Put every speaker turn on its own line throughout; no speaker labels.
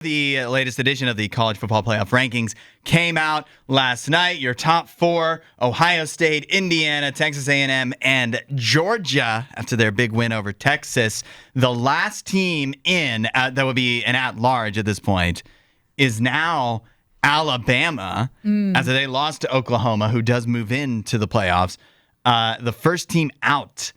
The latest edition of the College Football Playoff Rankings came out last night. Your top four: Ohio State, Indiana, Texas A&M, and Georgia after their big win over Texas. The last team in that would be an at-large at this point is now Alabama after they lost to Oklahoma, who does move into the playoffs. The first team out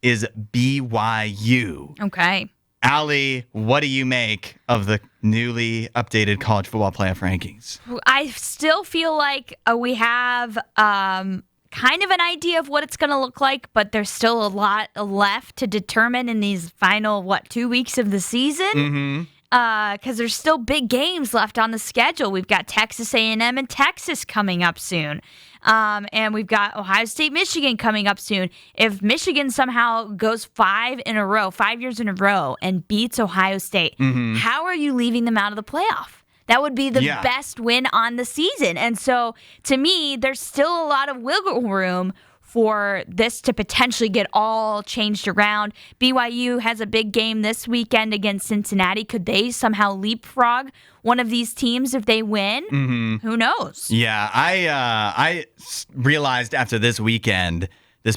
is BYU.
Okay.
Allie, what do you make of the newly updated college football playoff rankings?
I still feel like we have kind of an idea of what it's going to look like, but there's still a lot left to determine in these final, 2 weeks of the season? Because there's still big games left on the schedule. We've got Texas A&M and Texas coming up soon. And we've got Ohio State, Michigan coming up soon. If Michigan somehow goes 5 years in a row, and beats Ohio State, how are you leaving them out of the playoff? That would be the best win on the season. And so, to me, there's still a lot of wiggle room for this to potentially get all changed around. BYU has a big game this weekend against Cincinnati. Could they somehow leapfrog one of these teams if they win? Who knows?
Yeah, I realized after this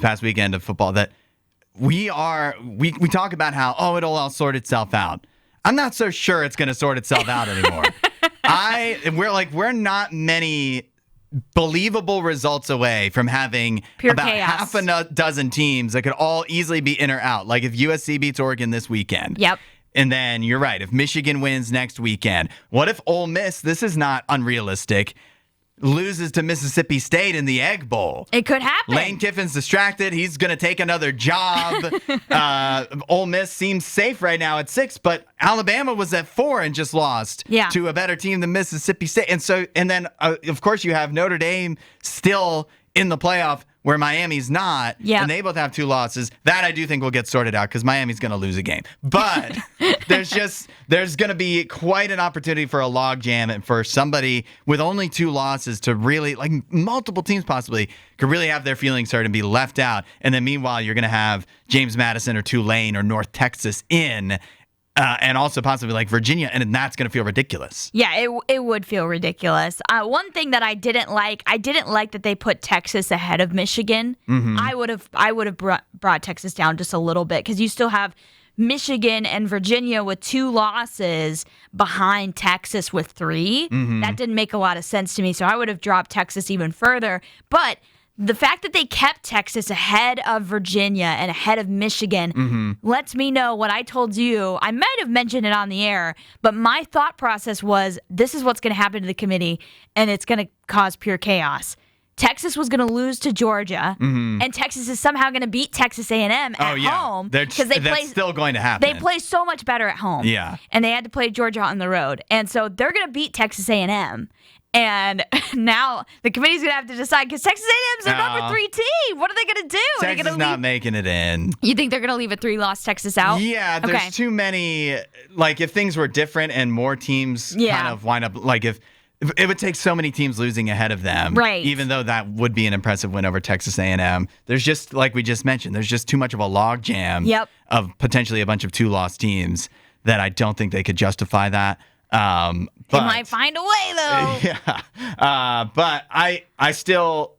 past weekend of football, that we talk about how, it'll all sort itself out. I'm not so sure it's going to sort itself out anymore. We're not many believable results away from having
pure
about
chaos.
Half a dozen teams that could all easily be in or out. Like if USC beats Oregon this weekend.
Yep.
And then you're right. If Michigan wins next weekend, what if Ole Miss, this is not unrealistic, loses to Mississippi State in the Egg Bowl?
It could happen.
Lane Kiffin's distracted. He's going to take another job. Ole Miss seems safe right now at 6, but Alabama was at 4 and just lost to a better team than Mississippi State. And then, of course, you have Notre Dame still in the playoff where Miami's not, and they both have 2 losses. That I do think will get sorted out because Miami's going to lose a game. But there's going to be quite an opportunity for a logjam and for somebody with only 2 losses to really, like multiple teams possibly, could really have their feelings hurt and be left out. And then meanwhile, you're going to have James Madison or Tulane or North Texas in. And also possibly like Virginia, and that's going to feel ridiculous.
Yeah, it would feel ridiculous. One thing that I didn't like that they put Texas ahead of Michigan. I would have brought Texas down just a little bit because you still have Michigan and Virginia with 2 losses behind Texas with 3. That didn't make a lot of sense to me, so I would have dropped Texas even further. But the fact that they kept Texas ahead of Virginia and ahead of Michigan lets me know what I told you. I might have mentioned it on the air, but my thought process was this is what's going to happen to the committee, and it's going to cause pure chaos. Texas was going to lose to Georgia, and Texas is somehow going to beat Texas A&M at home because
that's still going to happen.
They play so much better at home, and they had to play Georgia on the road, and so they're going to beat Texas A&M. And now the committee's going to have to decide because Texas A&M's their number 3 team. What are they going to do?
Texas not making it in.
You think they're going to leave a 3-loss Texas out?
Yeah, there's too many. Like if things were different and more teams kind of wind up, like if it would take so many teams losing ahead of them,
right?
Even though that would be an impressive win over Texas A&M, there's just, like we just mentioned, there's just too much of a logjam of potentially a bunch of 2-loss teams that I don't think they could justify that.
They might find a way, though.
Yeah. But I still,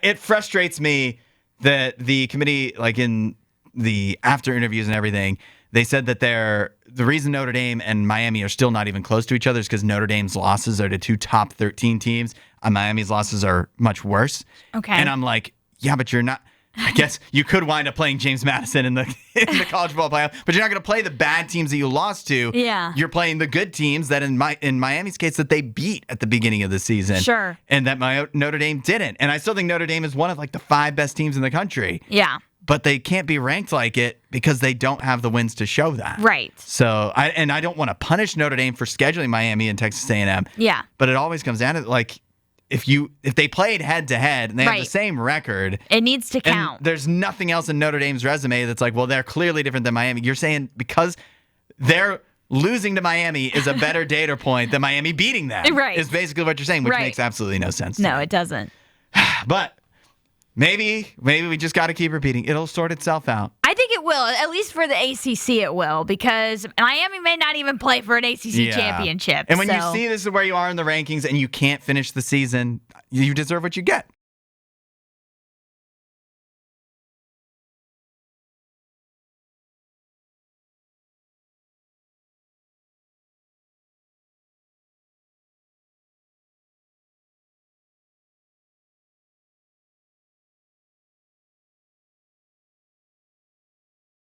it frustrates me that the committee, like in the after interviews and everything, they said that the reason Notre Dame and Miami are still not even close to each other is because Notre Dame's losses are to 2 top 13 teams, and Miami's losses are much worse.
Okay.
And I'm like, yeah, but you're not. I guess you could wind up playing James Madison in the college football playoff, but you're not going to play the bad teams that you lost to.
Yeah.
You're playing the good teams that in Miami's case that they beat at the beginning of the season.
Sure.
And that Notre Dame didn't. And I still think Notre Dame is one of like the 5 best teams in the country.
Yeah.
But they can't be ranked like it because they don't have the wins to show that.
Right.
So I don't want to punish Notre Dame for scheduling Miami and Texas A&M.
Yeah.
But it always comes down to like, if they played head to head and they have the same record,
it needs to count.
And there's nothing else in Notre Dame's resume that's like, well, they're clearly different than Miami. You're saying because they're losing to Miami is a better data point than Miami beating them.
Right.
Is basically what you're saying, which makes absolutely no sense.
No, it doesn't.
But Maybe we just got to keep repeating. It'll sort itself out.
I think it will. At least for the ACC, it will, because Miami may not even play for an ACC championship.
And when you see this is where you are in the rankings and you can't finish the season, you deserve what you get.